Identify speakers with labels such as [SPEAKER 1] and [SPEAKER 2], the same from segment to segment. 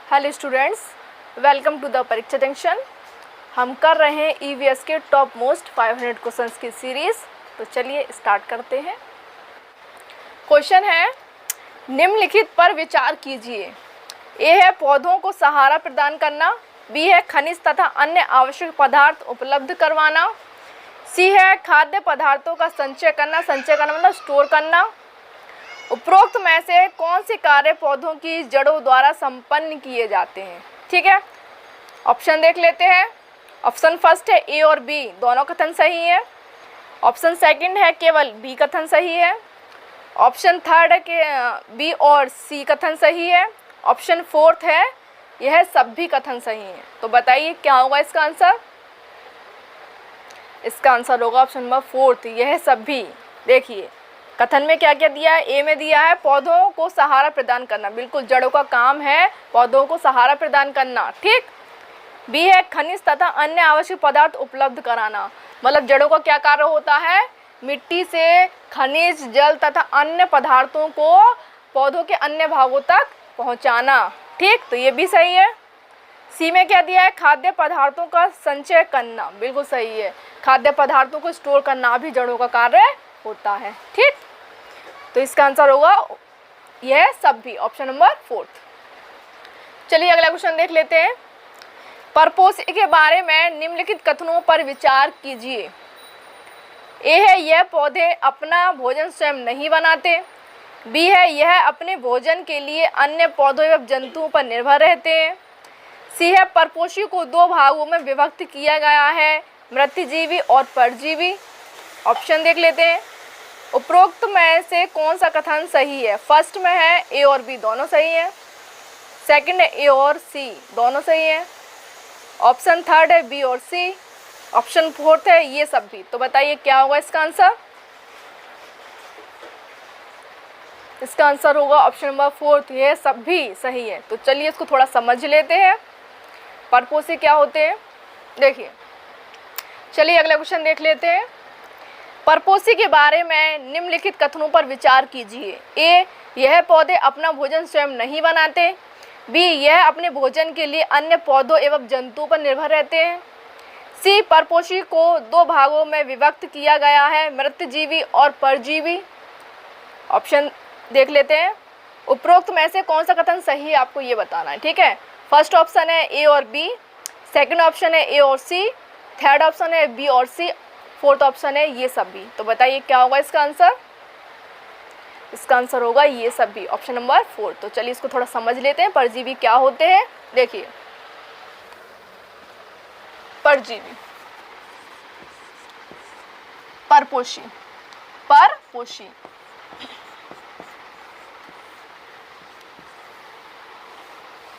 [SPEAKER 1] Hello students, welcome to the Pariksha junction. हम कर रहे हैं ईवीएस के टॉप मोस्ट 500 क्वेश्चंस की सीरीज़। तो चलिए स्टार्ट करते हैं। क्वेश्चन है, निम्नलिखित पर विचार कीजिए। ए है पौधों को सहारा प्रदान करना, बी है खनिज तथा अन्य आवश्यक पदार्थ उपलब्ध करवाना, सी है खाद्य पदार्थों का संचय करना मतलब स्टोर करना। उपरोक्त में से कौन से कार्य पौधों की जड़ों द्वारा संपन्न किए जाते हैं? ठीक है, ऑप्शन देख लेते हैं। ऑप्शन फर्स्ट है ए और बी, दोनों कथन सही है। ऑप्शन सेकंड है केवल बी कथन सही है। ऑप्शन थर्ड है कि बी और सी कथन सही है। ऑप्शन फोर्थ है यह सभी कथन सही है। तो बताइए क्या होगा इसका आंसर? इसका आंसर होगा ऑप्शन नंबर फोर्थ, यह सभी। देखिए कथन में क्या क्या दिया है। ए में दिया है पौधों को सहारा प्रदान करना, बिल्कुल जड़ों का काम है पौधों को सहारा प्रदान करना, ठीक। बी है खनिज तथा अन्य आवश्यक पदार्थ उपलब्ध कराना, मतलब जड़ों का क्या कार्य होता है? मिट्टी से खनिज, जल तथा अन्य पदार्थों को पौधों के अन्य भागों तक पहुंचाना, ठीक। तो ये भी सही है। सी में क्या दिया है? खाद्य पदार्थों का संचय करना, बिल्कुल सही है। खाद्य पदार्थों को स्टोर करना भी जड़ों का कार्य होता है, ठीक। तो इसका आंसर होगा यह सभी, ऑप्शन नंबर फोर्थ। चलिए अगला क्वेश्चन देख लेते हैं। परपोषी के बारे में निम्नलिखित कथनों पर विचार कीजिए। ए है यह पौधे अपना भोजन स्वयं नहीं बनाते। बी है यह अपने भोजन के लिए अन्य पौधों एवं जंतुओं पर निर्भर रहते हैं। सी है परपोषी को दो भागों में विभक्त किया गया है, मृतजीवी और परजीवी। ऑप्शन देख लेते हैं। उपरोक्त में से कौन सा कथन सही है? फर्स्ट में है ए और बी, दोनों सही है। सेकंड है ए और सी, दोनों सही है। ऑप्शन थर्ड है बी और सी। ऑप्शन फोर्थ है ये सब भी। तो बताइए क्या होगा इसका आंसर? इसका आंसर होगा ऑप्शन नंबर फोर्थ, ये सब भी सही है। तो चलिए इसको थोड़ा समझ लेते हैं, परपोषी क्या होते हैं। देखिए चलिए अगला क्वेश्चन देख लेते हैं। परपोषी के बारे में निम्नलिखित कथनों पर विचार कीजिए। ए यह पौधे अपना भोजन स्वयं नहीं बनाते। बी यह अपने भोजन के लिए अन्य पौधों एवं जंतुओं पर निर्भर रहते हैं। सी परपोषी को दो भागों में विभक्त किया गया है, मृतजीवी और परजीवी। ऑप्शन देख लेते हैं। उपरोक्त में से कौन सा कथन सही है आपको ये बताना है, ठीक है। फर्स्ट ऑप्शन है ए और बी, सेकंड ऑप्शन है ए और सी, थर्ड ऑप्शन है बी और सी, फोर्थ ऑप्शन है ये सभी। तो बताइए क्या होगा इसका आंसर? इसका आंसर होगा ये सभी, ऑप्शन नंबर फोर्थ। तो चलिए इसको थोड़ा समझ लेते हैं। परजीवी क्या होते हैं? देखिए परजीवी, परपोषी, परपोषी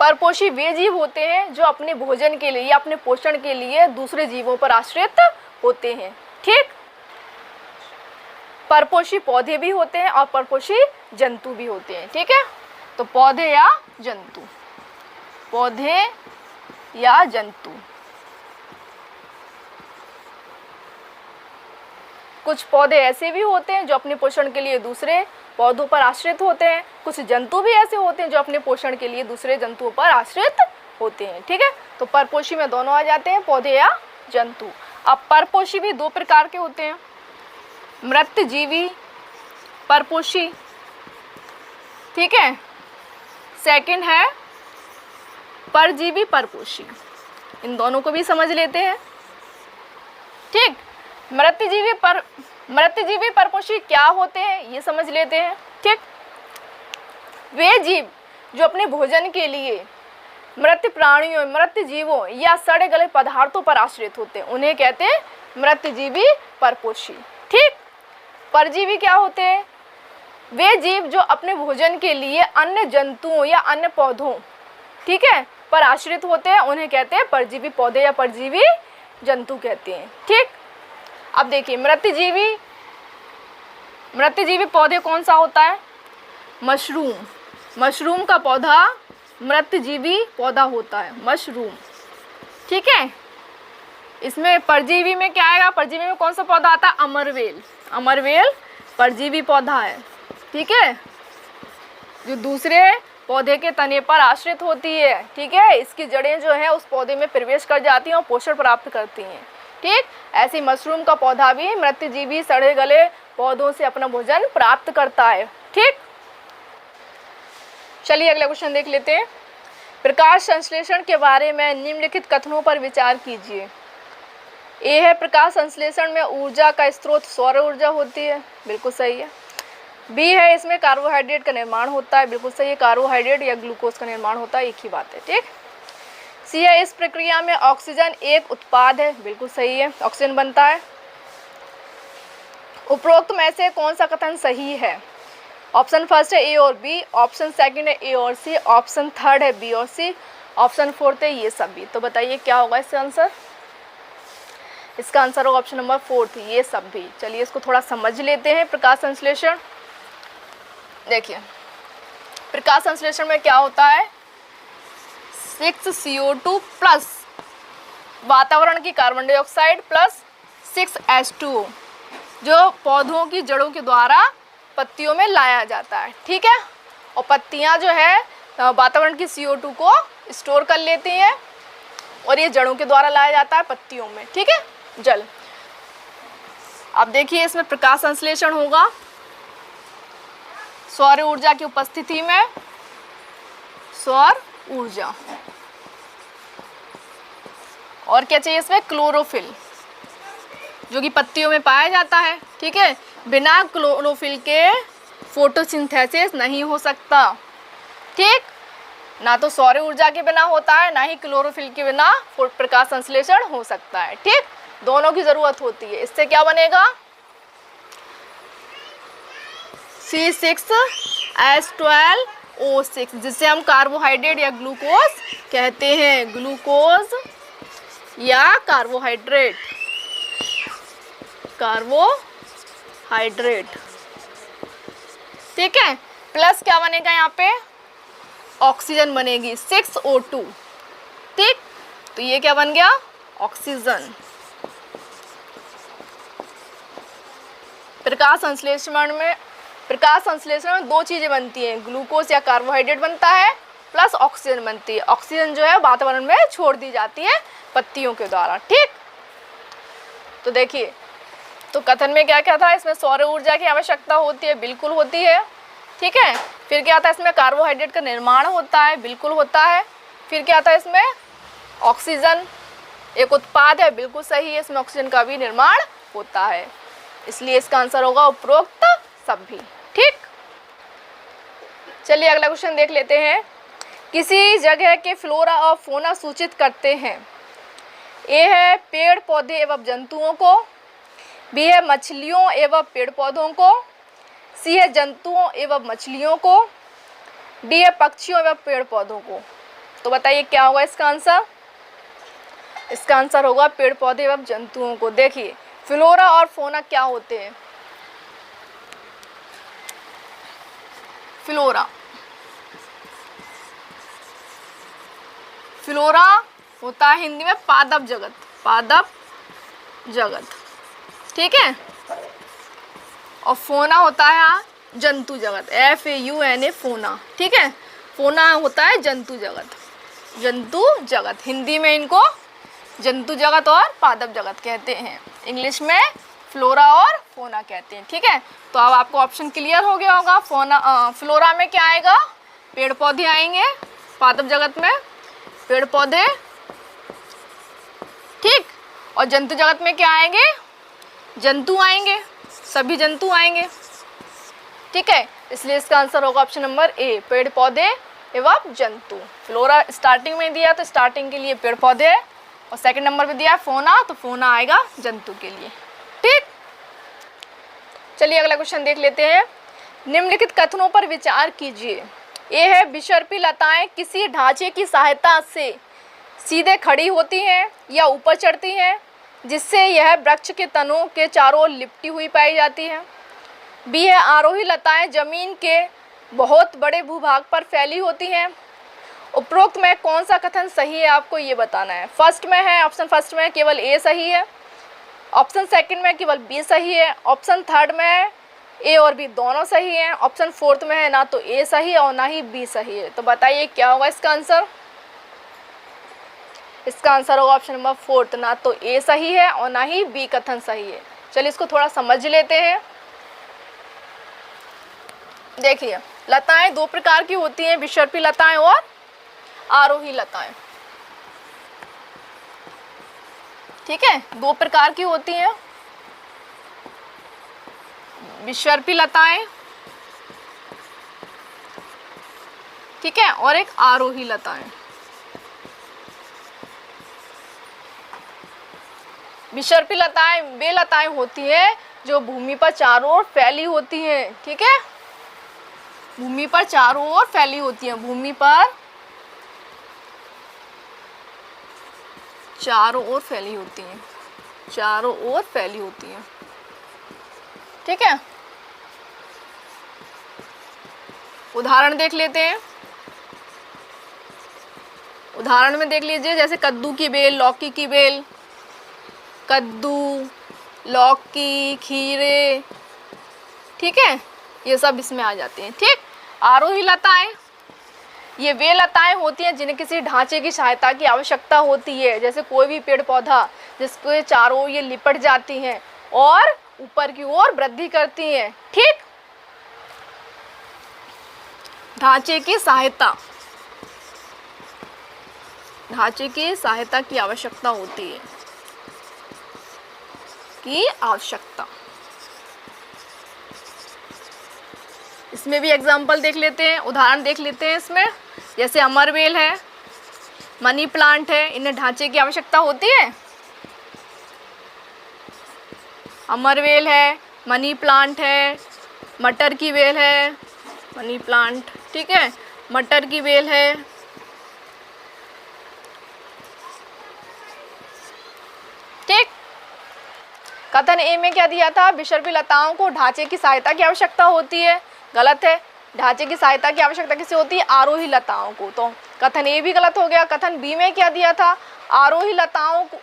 [SPEAKER 1] परपोषी वे जीव होते हैं जो अपने भोजन के लिए या अपने पोषण के लिए दूसरे जीवों पर आश्रित होते हैं, ठीक। परपोषी पौधे भी होते हैं और परपोषी जंतु भी होते हैं, ठीक है। तो पौधे या जंतु, पौधे या जंतु। कुछ पौधे ऐसे भी होते हैं जो अपने पोषण के लिए दूसरे पौधों पर आश्रित होते हैं। कुछ जंतु भी ऐसे होते हैं जो अपने पोषण के लिए दूसरे जंतुओं पर आश्रित होते हैं, ठीक है। तो परपोषी में दोनों आ जाते हैं, पौधे या जंतु। अब परपोषी भी दो प्रकार के होते हैं, मृतजीवी परपोषी, ठीक है। सेकंड है परजीवी परपोषी। इन दोनों को भी समझ लेते हैं, ठीक। मृतजीवी परपोषी क्या होते हैं ये समझ लेते हैं, ठीक। वे जीव जो अपने भोजन के लिए मृत प्राणियों, मृत जीवों या सड़े गले पदार्थों पर आश्रित होते हैं, उन्हें कहते हैं मृतजीवी परपोषी, ठीक। परजीवी क्या होते हैं? वे जीव जो अपने भोजन के लिए अन्य जंतुओं या अन्य पौधों, ठीक है, पर आश्रित होते हैं, उन्हें कहते हैं परजीवी पौधे या परजीवी जंतु कहते हैं, ठीक। अब देखिए मृतजीवी पौधे कौन सा होता है? मशरूम, मशरूम का पौधा मृतजीवी पौधा होता है, मशरूम, ठीक है। इसमें परजीवी में क्या आएगा? परजीवी में कौन सा पौधा आता है? अमरवेल, अमरवेल परजीवी पौधा है, ठीक है, जो दूसरे पौधे के तने पर आश्रित होती है। ठीक है, इसकी जड़ें जो है उस पौधे में प्रवेश कर जाती हैं और पोषण प्राप्त करती हैं। ठीक, ऐसी मशरूम का पौधा भी मृतजीवी सड़े गले पौधों से अपना भोजन प्राप्त करता है। ठीक, चलिए अगला क्वेश्चन देख लेते हैं। प्रकाश संश्लेषण के बारे में निम्नलिखित कथनों पर विचार कीजिए। ए है, प्रकाश संश्लेषण में ऊर्जा का स्रोत सौर ऊर्जा होती है, बिल्कुल सही है। बी है, इसमें कार्बोहाइड्रेट का निर्माण होता है, बिल्कुल सही है, कार्बोहाइड्रेट या ग्लूकोज का निर्माण होता है, एक ही बात है। ठीक, सी है, इस प्रक्रिया में ऑक्सीजन एक उत्पाद है, बिल्कुल सही है, ऑक्सीजन बनता है। उपरोक्त में से कौन सा कथन सही है? ऑप्शन फर्स्ट है ए और बी, ऑप्शन सेकंड है ए और सी, ऑप्शन थर्ड है बी और सी, ऑप्शन फोर्थ है ये सब भी। तो बताइए क्या होगा इसका आंसर? इसका आंसर होगा ऑप्शन नंबर फोर्थ, ये सब भी। चलिए इसको थोड़ा समझ लेते हैं। प्रकाश संश्लेषण, देखिए प्रकाश संश्लेषण में क्या होता है, 6CO2 प्लस वातावरण की कार्बन डाइऑक्साइड प्लस 6H2O जो पौधों की जड़ों के द्वारा पत्तियों में लाया जाता है। ठीक है, और पत्तियां जो है वातावरण की CO2 को स्टोर कर लेती हैं और ये जड़ों के द्वारा लाया जाता है पत्तियों में। ठीक है, जल। अब देखिए इसमें प्रकाश संश्लेषण होगा सौर ऊर्जा की उपस्थिति में, सौर ऊर्जा, और क्या चाहिए इसमें, क्लोरोफिल जो कि पत्तियों में पाया जाता है। ठीक है, बिना क्लोरोफिल के फोटोसिंथेसिस नहीं हो सकता। ठीक, ना तो सौर ऊर्जा के बिना होता है, ना ही क्लोरोफिल के बिना प्रकाश संश्लेषण हो सकता है। ठीक, दोनों की जरूरत होती है। इससे क्या बनेगा, C6H12O6 जिसे हम कार्बोहाइड्रेट या ग्लूकोज कहते हैं, ग्लूकोज या कार्बोहाइड्रेट, कार्बोहाइड्रेट। ठीक है, प्लस क्या बनेगा यहाँ पे, ऑक्सीजन बनेगी 6O2। ठीक, तो ये क्या बन गया, ऑक्सीजन। प्रकाश संश्लेषण में दो चीजें बनती हैं, ग्लूकोज या कार्बोहाइड्रेट बनता है प्लस ऑक्सीजन बनती है। ऑक्सीजन जो है वातावरण में छोड़ दी जाती है पत्तियों के द्वारा। ठीक, तो देखिए तो कथन में क्या क्या था, इसमें सौर ऊर्जा की आवश्यकता होती है, बिल्कुल होती है। ठीक है, फिर क्या आता है, इसमें कार्बोहाइड्रेट का निर्माण होता है, बिल्कुल होता है। फिर क्या आता है, इसमें ऑक्सीजन एक उत्पाद है, बिल्कुल सही है, इसमें ऑक्सीजन का भी निर्माण होता है। इसलिए इसका आंसर होगा उपरोक्त सभी। ठीक, चलिए अगला क्वेश्चन देख लेते हैं। किसी जगह के फ्लोरा और फौना सूचित करते हैं। ए है, पेड़ पौधे एवं जंतुओं को, बी है, मछलियों एवं पेड़ पौधों को, सी है, जंतुओं एवं मछलियों को, डी है, पक्षियों एवं पेड़ पौधों को। तो बताइए क्या होगा इसका आंसर? इसका आंसर होगा पेड़ पौधे एवं जंतुओं को। देखिए फ्लोरा और फौना क्या होते हैं, फ्लोरा होता है हिंदी में पादप जगत, पादप जगत। ठीक है, और फौना होता है जंतु जगत, FAUNA फौना। ठीक है, फौना होता है जंतु जगत, जंतु जगत। हिंदी में इनको जंतु जगत और पादप जगत कहते हैं, इंग्लिश में फ्लोरा और फौना कहते हैं। ठीक है, तो अब आपको ऑप्शन क्लियर हो गया होगा। फ्लोरा में क्या आएगा, पेड़ पौधे आएंगे, पादप जगत में पेड़ पौधे। ठीक, और जंतु जगत में क्या आएंगे, जंतु आएंगे, सभी जंतु आएंगे। ठीक है, इसलिए इसका आंसर होगा ऑप्शन नंबर ए, पेड़ पौधे एवं जंतु। फ्लोरा स्टार्टिंग में दिया तो स्टार्टिंग के लिए पेड़ पौधे, और सेकंड नंबर पे दिया फौना तो फौना आएगा जंतु के लिए। ठीक, चलिए अगला क्वेश्चन देख लेते हैं। निम्नलिखित कथनों पर विचार कीजिए। ए है, विषर्पी लताएं किसी ढांचे की सहायता से सीधे खड़ी होती हैं या ऊपर चढ़ती हैं, जिससे यह वृक्ष के तनों के चारों ओर लिपटी हुई पाई जाती है। बी है, आरोही लताएं जमीन के बहुत बड़े भूभाग पर फैली होती हैं। उपरोक्त में कौन सा कथन सही है, आपको ये बताना है। फर्स्ट में है, ऑप्शन फर्स्ट में केवल ए सही है, ऑप्शन सेकंड में केवल बी सही है, ऑप्शन थर्ड में ए और बी दोनों सही हैं। ऑप्शन फोर्थ में है ना तो ए सही है और ना ही बी सही है। तो बताइए क्या होगा इसका आंसर? इसका आंसर होगा ऑप्शन नंबर फोर्थ, ना तो ए सही है और ना ही बी कथन सही है। चलिए इसको थोड़ा समझ लेते हैं। देखिए, लताएं दो प्रकार की होती हैं, विसर्पी लताएं और आरोही लताएं। ठीक है, दो प्रकार की होती हैं, विसर्पी लताएं, ठीक है, और एक आरोही लताएं। विसर्पी लताएं वे लताएं होती हैं जो भूमि पर चारों ओर फैली होती हैं। ठीक है, भूमि पर चारों ओर फैली होती हैं, भूमि पर चारों ओर फैली होती हैं, चारों ओर फैली होती हैं। ठीक है, उदाहरण देख लेते हैं। उदाहरण में देख लीजिए, जैसे कद्दू की बेल, लौकी की बेल, कद्दू, लौकी, खीरे, ठीक है, ये सब इसमें आ जाते हैं। ठीक, आरोही लताएं ये वे लताएं होती हैं जिन्हें किसी ढांचे की सहायता की आवश्यकता होती है, जैसे कोई भी पेड़ पौधा जिसके चारों ओर ये लिपट जाती हैं और ऊपर की ओर वृद्धि करती हैं। ठीक, ढांचे की सहायता, ढांचे की सहायता की आवश्यकता होती है, की आवश्यकता। इसमें भी एग्जाम्पल देख लेते हैं, उदाहरण देख लेते हैं इसमें। जैसे अमरवेल है, मनी प्लांट है, इन्हें ढांचे की आवश्यकता होती है। अमरवेल है, मनी प्लांट है, मटर की बेल है, मनी प्लांट, ठीक है, मटर की बेल है, ठीक। कथन ए में क्या दिया था? विसर्पी लताओं को ढांचे की सहायता की आवश्यकता होती है, गलत है। ढांचे की सहायता की आवश्यकता किसे होती है? आरोही लताओं को। तो कथन ए भी गलत हो गया। कथन बी में क्या दिया था? आरोही लताओं को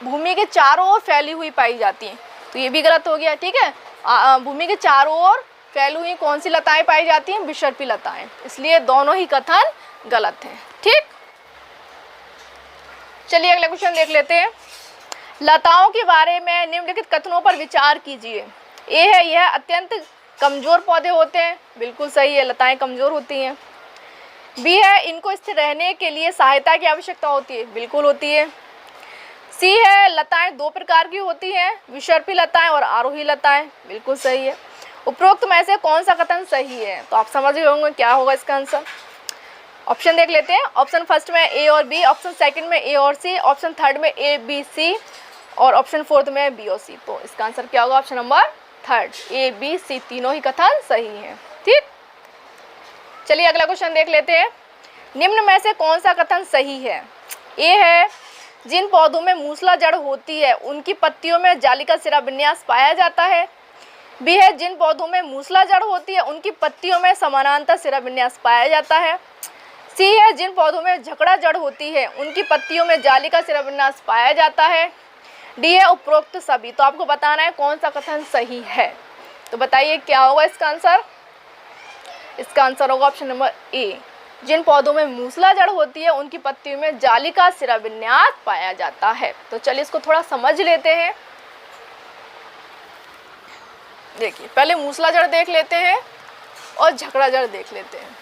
[SPEAKER 1] भूमि के चारों ओर फैली हुई पाई जाती हैं, तो ये भी गलत हो गया। ठीक है, भूमि के चारों ओर फैली हुई कौन सी लताएं पाई जाती हैं? विसर्पी लताएं, इसलिए दोनों ही कथन गलत हैं। ठीक, चलिए अगला क्वेश्चन देख लेते हैं। लताओं के बारे में निम्नलिखित कथनों पर विचार कीजिए। ए है, यह अत्यंत कमजोर पौधे होते हैं, बिल्कुल सही है, लताएं कमजोर होती हैं। बी है, इनको स्थिर रहने के लिए सहायता की आवश्यकता होती है, बिल्कुल होती है। सी है, लताएं दो प्रकार की होती हैं, विसर्पी लताएं और आरोही लताएं, बिल्कुल सही है। उपरोक्त में से कौन सा कथन सही है? तो आप समझ गए होंगे क्या होगा इसका आंसर। ऑप्शन देख लेते हैं। ऑप्शन फर्स्ट में ए और बी, ऑप्शन सेकंड में ए और सी, ऑप्शन थर्ड में ए बी सी और ऑप्शन फोर्थ में बी और सी। तो इसका आंसर क्या होगा? Option number third, A B C, तीनों ही कथन सही हैं। ठीक, चलिए अगला क्वेश्चन देख लेते हैं। निम्न में से कौन सा कथन सही है? ए है, जिन पौधों में मूसला जड़ होती है उनकी पत्तियों में जाली का सिरा विन्यास पाया जाता है। बी है, जिन पौधों में मूसला जड़ होती है उनकी पत्तियों में समानांतर सिरा विन्यास पाया जाता है। सी है, जिन पौधों में झकड़ा जड़ होती है उनकी पत्तियों में जाली का सिरा विन्यास पाया जाता है। डी है, उपरोक्त सभी। तो आपको बताना है कौन सा कथन सही है। तो बताइए क्या होगा इसका आंसर। इसका आंसर होगा ऑप्शन नंबर ए, जिन पौधों में मूसला जड़ होती है उनकी पत्तियों में जाली का सिरा विन्यास पाया जाता है। तो चलिए इसको थोड़ा समझ लेते हैं। देखिए, पहले मूसला जड़ देख लेते हैं और झकड़ा जड़ देख लेते हैं।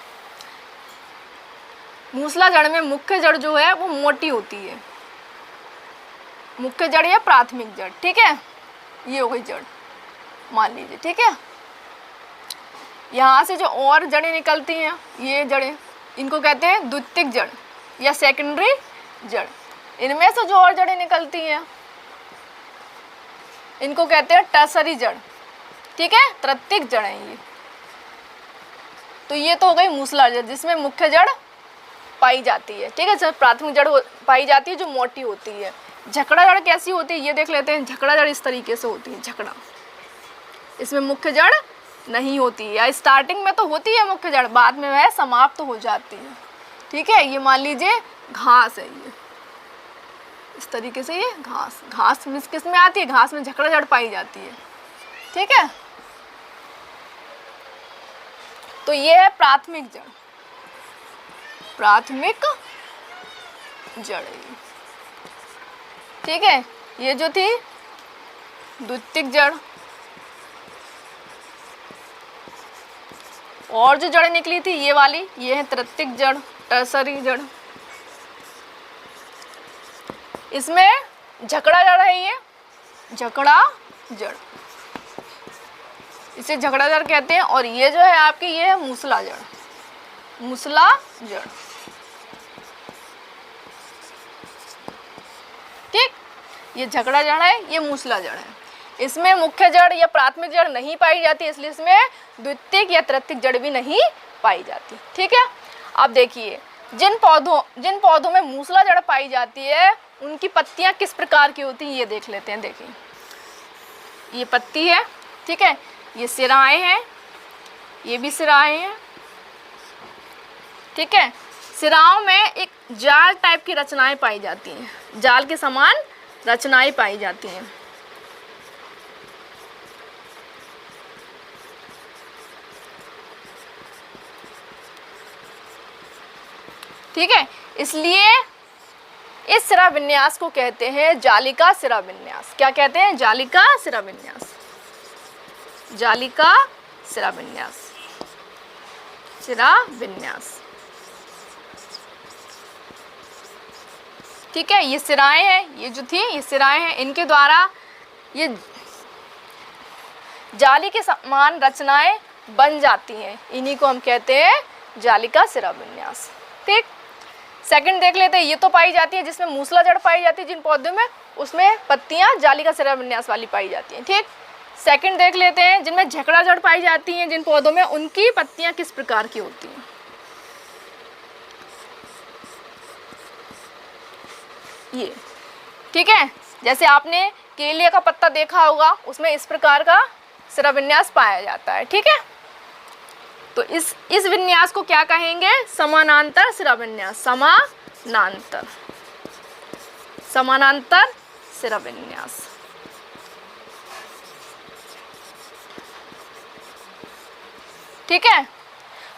[SPEAKER 1] मूसला जड़ में मुख्य जड़ जो है वो मोटी होती है, मुख्य जड़ या प्राथमिक जड़, ठीक है, ये हो गई जड़ मान लीजिए। ठीक है, यहाँ से जो और जड़ें निकलती हैं, ये जड़ें, इनको कहते हैं द्वितीयक जड़ या सेकेंडरी जड़। इनमें से जो और जड़ें निकलती हैं इनको कहते हैं टर्सरी जड़। ठीक है, तृतीयक जड़ है ये। तो ये तो हो गई मूसला जड़ जिसमें मुख्य जड़ पाई जाती है। ठीक है, जब प्राथमिक जड़ पाई जाती है जो मोटी होती है। झकड़ा जड़ कैसी होती है ये देख लेते हैं। झकड़ा जड़ इस तरीके से होती है, झकड़ा, इसमें मुख्य जड़ नहीं होती है, या स्टार्टिंग में तो होती है मुख्य जड़, बाद में वह समाप्त हो जाती है। ठीक है, ये मान लीजिए घास है, ये इस तरीके से, ये घास, घास किस में आती है? घास में झकड़ा जड़ पाई जाती है। ठीक है, तो ये है प्राथमिक जड़, प्राथमिक जड़। ठीक है, ये जो थी द्वितीयक जड़, और जो जड़ निकली थी ये वाली, ये है तृतीयक जड़, टर्सरी जड़। इसमें झकड़ा जड़ है, ये झकड़ा जड़, इसे झकड़ा जड़ कहते हैं। और ये जो है आपकी, ये है मूसला जड़, मूसला जड़। ठीक, ये झकड़ा जड़ है, ये मूसला जड़ है। इसमें मुख्य जड़ या प्राथमिक जड़ नहीं पाई जाती, इसलिए इसमें द्वितीयक या तृतीयक जड़ भी नहीं पाई जाती। ठीक है, अब देखिए जिन पौधों में मूसला जड़ पाई जाती है उनकी पत्तियां किस प्रकार की होती हैं ये देख लेते हैं। देखिए ये पत्ती है, ठीक है, ये सिराएं हैं, ये भी सिराएं हैं। ठीक है, सिराओं में एक जाल टाइप की रचनाएं पाई जाती हैं, जाल के समान रचनाएं पाई जाती हैं। ठीक है, इसलिए इस सिरा विन्यास को कहते हैं जालिका सिरा विन्यास। क्या कहते हैं? जालिका सिरा विन्यास, जालिका सिरा विन्यास, सिरा विन्यास। ठीक है, ये सिराएं हैं, ये जो थी ये सिराएं हैं, इनके द्वारा ये जाली के समान रचनाएं बन जाती हैं, इन्हीं को हम कहते हैं जालिका सिरा विन्यास। ठीक, सेकंड देख लेते हैं। ये तो पाई जाती है जिसमें मूसला जड़ पाई जाती है जिन पौधों में, उसमें पत्तियां जालिका सिरा विन्यास वाली पाई जाती हैं। ठीक, सेकंड देख लेते हैं जिनमें झकड़ा जड़ पाई जाती हैं जिन पौधों में, उनकी पत्तियां किस प्रकार की होती हैं। ये ठीक है, जैसे आपने केले का पत्ता देखा होगा, उसमें इस प्रकार का सिरा विन्यास पाया जाता है। ठीक है, तो इस विन्यास को क्या कहेंगे? समानांतर सिरा विन्यास, समानांतर, समानांतर सिरा विन्यास। ठीक है,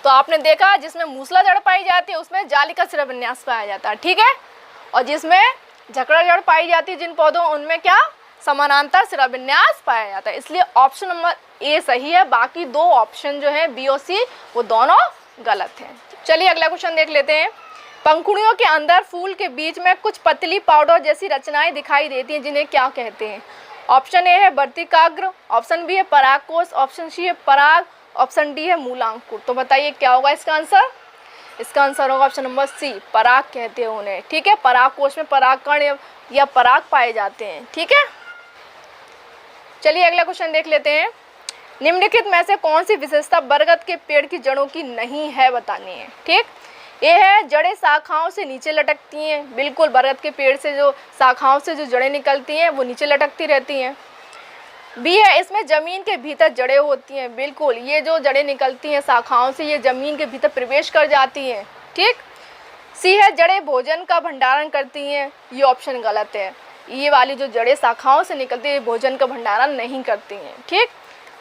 [SPEAKER 1] तो आपने देखा जिसमें मूसला जड़ पाई जाती है उसमें जालिका सिरा विन्यास पाया जाता है। ठीक है, और जिसमें झकड़ा जड़ पाई जाती है जिन पौधों, उनमें क्या? समानांतर सिरा विन्यास पाया जाता है। इसलिए ऑप्शन नंबर ए सही है, बाकी दो ऑप्शन जो है बी और सी वो दोनों गलत हैं। चलिए अगला क्वेश्चन देख लेते हैं। पंखुड़ियों के अंदर फूल के बीच में कुछ पतली पाउडर जैसी रचनाएं दिखाई देती हैं, जिन्हें क्या कहते हैं? ऑप्शन ए है वर्तिकाग्र, ऑप्शन बी है परागकोश, ऑप्शन सी है पराग, ऑप्शन डी है मूलांकुर। तो बताइए क्या होगा इसका आंसर? इसका आंसर होगा ऑप्शन नंबर सी, पराग कहते हैं उन्हें। ठीक है, परागकोश में परागकण या पराग पाए जाते हैं। ठीक है, चलिए अगला क्वेश्चन देख लेते हैं। निम्नलिखित में से कौन सी विशेषता बरगद के पेड़ की जड़ों की नहीं है, बतानी है। ठीक, ये है जड़ें शाखाओं से नीचे लटकती हैं। बिल्कुल, बरगद के पेड़ से जो शाखाओं से जो जड़ें निकलती हैं वो नीचे लटकती रहती हैं। बी है, इसमें जमीन के भीतर जड़ें होती हैं। बिल्कुल, ये जो जड़ें निकलती हैं शाखाओं से, ये जमीन के भीतर प्रवेश कर जाती हैं। ठीक, सी है, जड़ें भोजन का भंडारण करती हैं। ये ऑप्शन गलत है, ये वाली जो जड़ें शाखाओं से निकलती है भोजन का भंडारण नहीं करती हैं। ठीक,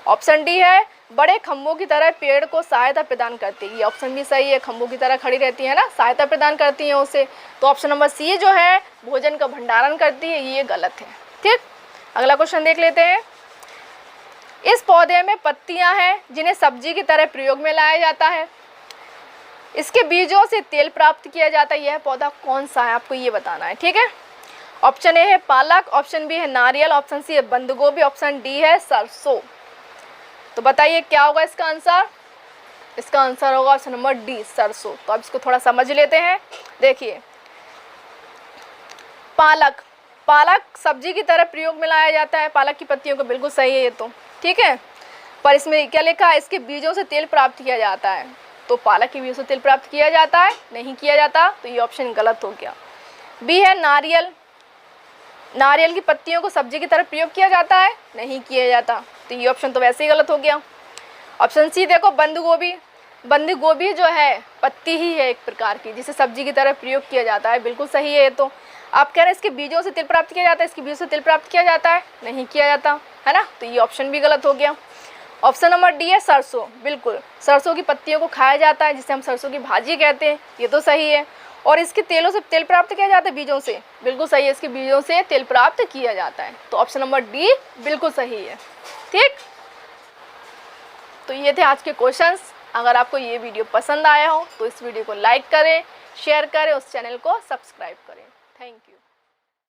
[SPEAKER 1] ऑप्शन डी है, बड़े खंभों की तरह पेड़ को सहायता प्रदान करती है। ये ऑप्शन भी सही है, खंभों की तरह खड़ी रहती है ना, सहायता प्रदान करती हैं उसे। तो ऑप्शन नंबर सी जो है भोजन का भंडारण करती है, ये गलत है। ठीक, अगला क्वेश्चन देख लेते हैं। इस पौधे में पत्तियां हैं जिन्हें सब्जी की तरह प्रयोग में लाया जाता है। इसके बीजों से तेल प्राप्त किया जाता है। यह पौधा कौन सा है, आपको ये बताना है। ठीक है, ऑप्शन ए है पालक, ऑप्शन बी है नारियल, ऑप्शन सी है बंद गोभी, ऑप्शन डी है सरसों। तो बताइए क्या होगा इसका आंसर? इसका आंसर होगा ऑप्शन नंबर डी, सरसों। तो अब इसको थोड़ा समझ लेते हैं। देखिए, पालक, पालक सब्जी की तरह प्रयोग में लाया जाता है। पालक की पत्तियों को, बिल्कुल सही है ये तो। ठीक है, पर इसमें क्या लिखा है? इसके बीजों से तेल प्राप्त किया जाता है। तो पालक के बीजों से तेल प्राप्त किया जाता है? नहीं किया जाता, तो ये ऑप्शन गलत हो गया। बी है नारियल, नारियल की पत्तियों को सब्जी की तरह प्रयोग किया जाता है? नहीं किया जाता, तो ये ऑप्शन तो वैसे ही गलत हो गया। ऑप्शन सी देखो, बंद गोभी, बंद गोभी जो है पत्ती ही है एक प्रकार की जिसे सब्जी की तरह प्रयोग किया जाता है। बिल्कुल सही है ये तो। आप कह रहे हैं इसके बीजों से तेल प्राप्त किया जाता है, इसके बीजों से तेल प्राप्त किया जाता है? नहीं किया जाता, है ना, तो ये ऑप्शन भी गलत हो गया। ऑप्शन नंबर डी है सरसों, बिल्कुल सरसों की पत्तियों को खाया जाता है, जिसे हम सरसों की भाजी कहते हैं, ये तो सही है। और इसके तेलों से तेल प्राप्त किया जाता है बीजों से, बिल्कुल सही है, इसके बीजों से तेल प्राप्त किया जाता है। तो ऑप्शन नंबर डी बिल्कुल सही है। ठीक, तो ये थे आज के क्वेश्चंस। अगर आपको ये वीडियो पसंद आया हो तो इस वीडियो को लाइक करें, शेयर करें, उस चैनल को सब्सक्राइब करें। Thank you.